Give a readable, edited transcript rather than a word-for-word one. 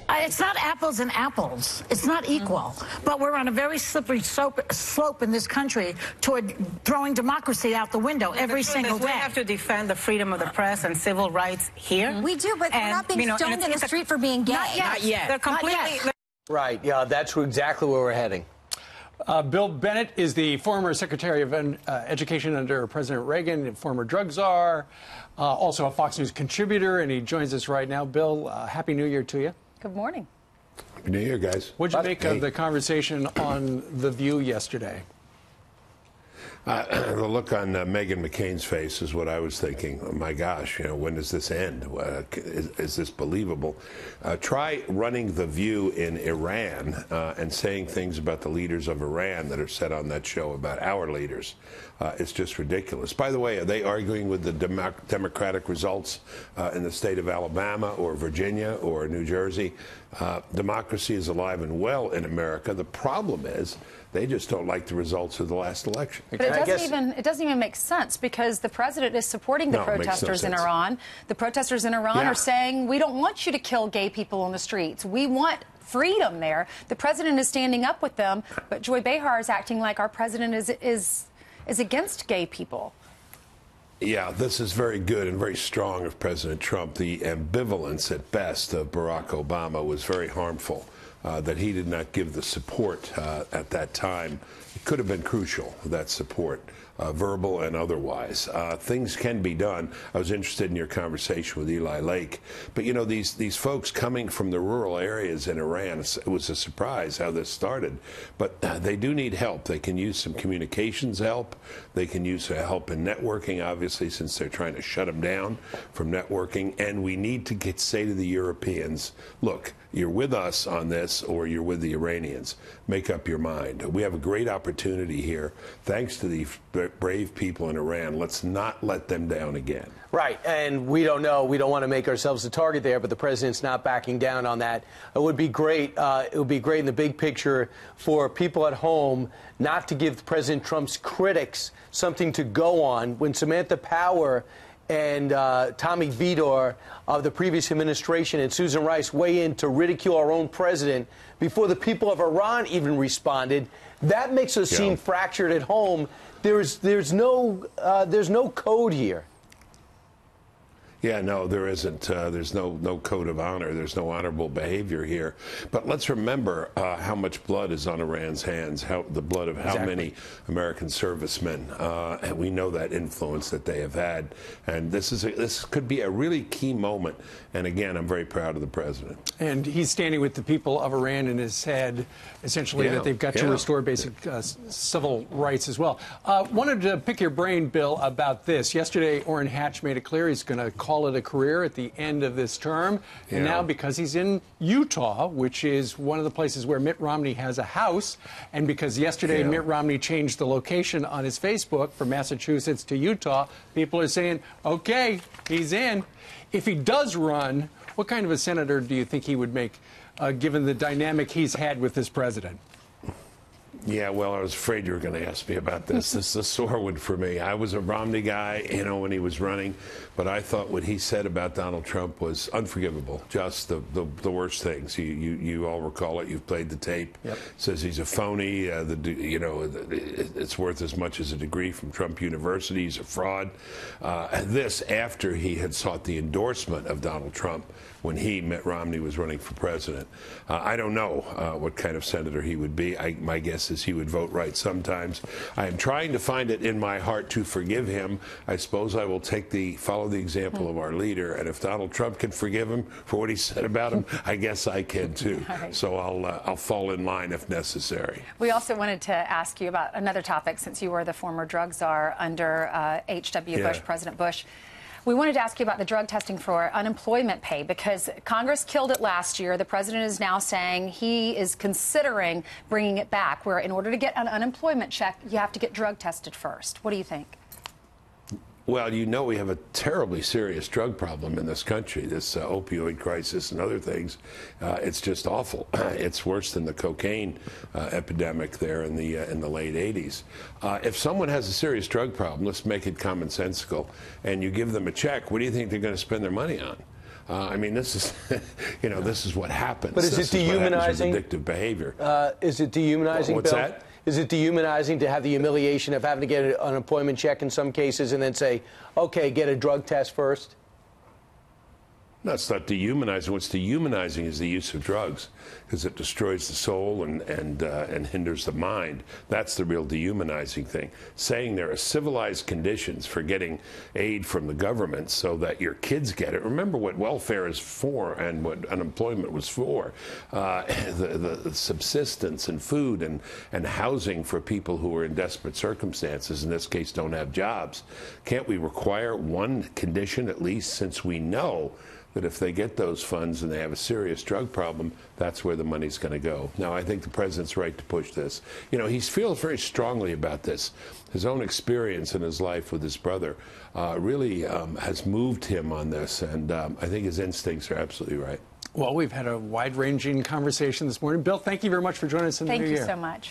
It's not apples and apples. It's not equal. But we're on a very slippery slope in this country toward throwing democracy out the window every single day. We have to defend the freedom of the press and civil rights here. We do, but we're not being stoned in the street for being gay. Not yet. They're completely... Right, yeah, that's exactly where we're heading. Bill Bennett is the former Secretary of Education under President Reagan, former drug czar, also a Fox News contributor, and he joins us right now. Bill, Happy New Year to you. Good morning. Happy New Year, guys. What did you make of the conversation on The View yesterday? The look on Meghan McCain's face is what I was thinking. Oh my gosh, when does this end? Is this believable? Try running The View in Iran and saying things about the leaders of Iran that are said on that show about our leaders. It's just ridiculous. By the way, are they arguing with the Democratic results in the state of Alabama or Virginia or New Jersey? Democracy is alive and well in America. The problem is they just don't like the results of the last election. But it doesn't even make sense, because the president is supporting the protesters in Iran. The protesters in Iran are saying, we don't want you to kill gay people on the streets. We want freedom there. The president is standing up with them, but Joy Behar is acting like our president is against gay people. Yeah, this is very good and very strong of President Trump. The ambivalence at best of Barack Obama was very harmful. That he did not give the support at that time. It could have been crucial, that support, verbal and otherwise. Things can be done. I was interested in your conversation with Eli Lake. But, these folks coming from the rural areas in Iran, it was a surprise how this started. But they do need help. They can use some communications help. They can use help in networking, obviously, since they're trying to shut them down from networking. And we need to say to the Europeans, look, you're with us on this or you're with the Iranians. Make up your mind. We have a great opportunity here. Thanks to the brave people in Iran. Let's not let them down again. Right, and we don't know. We don't want to make ourselves a target there, but the president's not backing down on that. It would be great. It would be great in the big picture for people at home not to give President Trump's critics something to go on. When Samantha Power and Tommy Vietor of the previous administration and Susan Rice weigh in to ridicule our own president before the people of Iran even responded, that makes us seem fractured at home. There's no code here. Yeah, no, there isn't. There's no code of honor. There's no honorable behavior here. But let's remember how much blood is on Iran's hands, the blood of how many American servicemen. And we know that influence that they have had. And this could be a really key moment. And again, I'm very proud of the president. And he's standing with the people of Iran and has said, essentially, that they've got to restore basic civil rights as well. Wanted to pick your brain, Bill, about this. Yesterday, Orrin Hatch made it clear he's going to call it a career at the end of this term. And now, because he's in Utah, which is one of the places where Mitt Romney has a house, and because yesterday Mitt Romney changed the location on his Facebook from Massachusetts to Utah, people are saying, okay, he's in. If he does run, what kind of a senator do you think he would make, given the dynamic he's had with this president? Yeah, well, I was afraid you were going to ask me about this. This is a sore one for me. I was a Romney guy, when he was running, but I thought what he said about Donald Trump was unforgivable. Just the worst things. You all recall it. You've played the tape. Says he's a phony. It's worth as much as a degree from Trump University. He's a fraud. This after he had sought the endorsement of Donald Trump when Mitt Romney, was running for president. I don't know what kind of senator he would be. My guess is he would vote right sometimes. I am trying to find it in my heart to forgive him. I suppose I will follow the example of our leader, and if Donald Trump can forgive him for what he said about him, I guess I can too. So I'll fall in line if necessary. We also wanted to ask you about another topic, since you were the former drug czar under H.W. Bush, President Bush. We wanted to ask you about the drug testing for unemployment pay, because Congress killed it last year. The president is now saying he is considering bringing it back, where in order to get an unemployment check, you have to get drug tested first. What do you think? Well, we have a terribly serious drug problem in this country, this opioid crisis and other things. It's just awful. It's worse than the cocaine epidemic there in the late 80s. If someone has a serious drug problem, let's make it commonsensical, and you give them a check, what do you think they're going to spend their money on? I mean, this is, this is what happens. But is it dehumanizing? Addictive behavior. Is it dehumanizing, What's Bill? that? Is it dehumanizing to have the humiliation of having to get an unemployment check in some cases and then say, okay, get a drug test first? No, it's not dehumanizing. What's dehumanizing is the use of drugs, because it destroys the soul and hinders the mind. That's the real dehumanizing thing. Saying there are civilized conditions for getting aid from the government so that your kids get it. Remember what welfare is for and what unemployment was for. The subsistence and food and housing for people who are in desperate circumstances, in this case don't have jobs. Can't we require one condition at least, since we know that if they get those funds and they have a serious drug problem, that's where the money's going to go. Now, I think the president's right to push this. He feels very strongly about this. His own experience in his life with his brother really has moved him on this, and I think his instincts are absolutely right. Well, we've had a wide-ranging conversation this morning. Bill, thank you very much for joining us in the new year. Thank you so much.